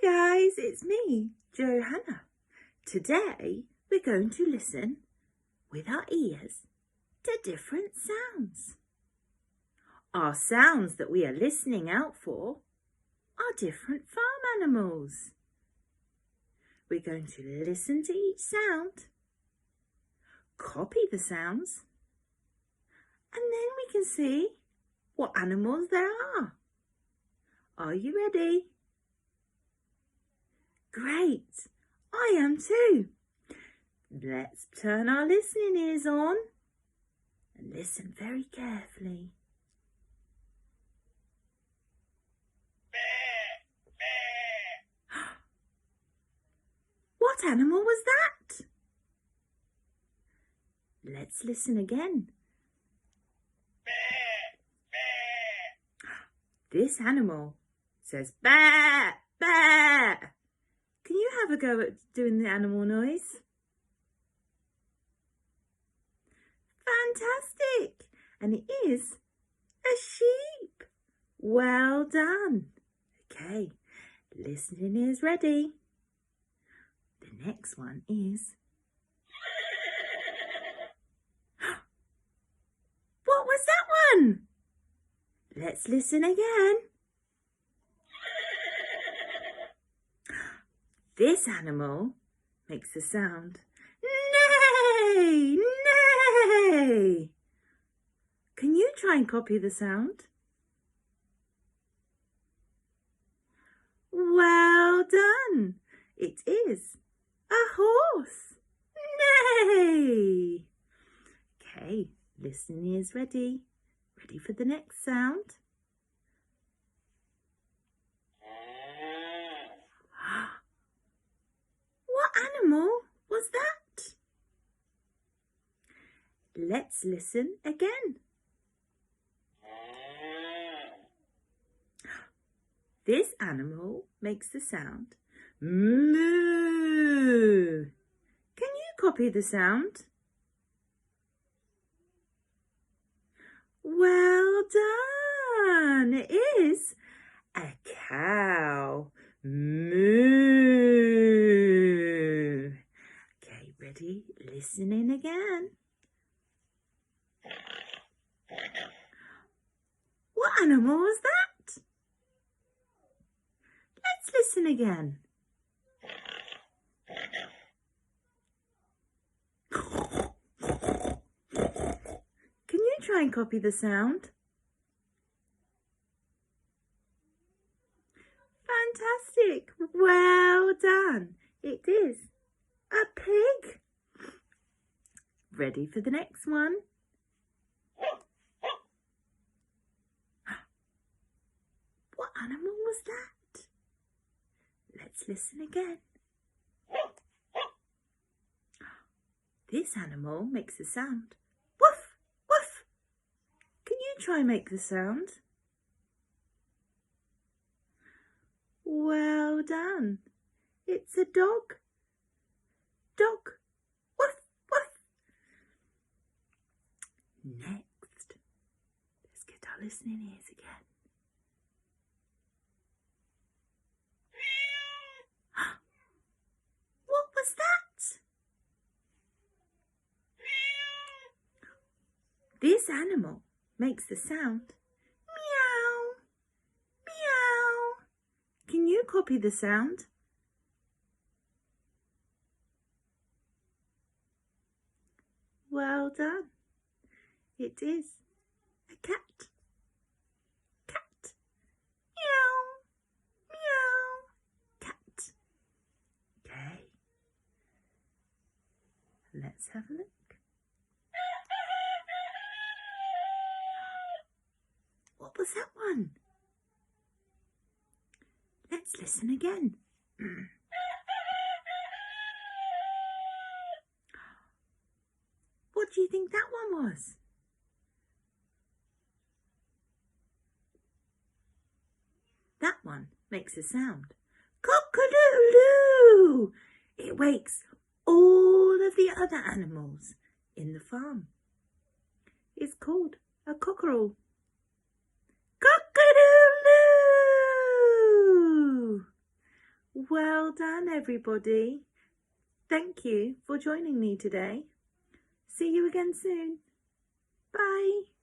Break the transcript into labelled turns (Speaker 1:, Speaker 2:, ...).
Speaker 1: Hi guys, it's me, Johanna. Today we're going to listen with our ears to different sounds. Our sounds that we are listening out for are different farm animals. We're going to listen to each sound, copy the sounds, and then we can see what animals there are. Are you ready? Great, I am too. Let's turn our listening ears on and listen very carefully. What animal was that? Let's listen again. This animal says bah, bah. Can you have a go at doing the animal noise? Fantastic! And it is a sheep. Well done. Okay, listening is ready. The next one is... What was that one? Let's listen again. This animal makes the sound neigh, neigh. Can you try and copy the sound? Well done. It is a horse. Neigh. Okay, listening is ready. Ready for the next sound? What animal was that? Let's listen again. This animal makes the sound moo. Can you copy the sound? Well done. It is a cow. Moo. Okay, ready? Listening again. What animal was that? Let's listen again. Can you try and copy the sound? Fantastic. Well done. It is a pig. Ready for the next one? What animal was that? Let's listen again. This animal makes the sound woof, woof. Can you try and make the sound? Well done. It's a dog. Dog. Woof, woof. Next, let's get our listening ears again. What was that? This animal makes the sound meow, meow. Can you copy the sound? Well done. It is a cat. Cat. Meow. Meow. Cat. Okay. Let's have a look. What was that one? Let's listen again. What do you think that one was? That one makes a sound. Cock-a-doodle-doo! It wakes all of the other animals in the farm. It's called a cockerel. Cock-a-doodle-doo! Well done, everybody. Thank you for joining me today. See you again soon. Bye.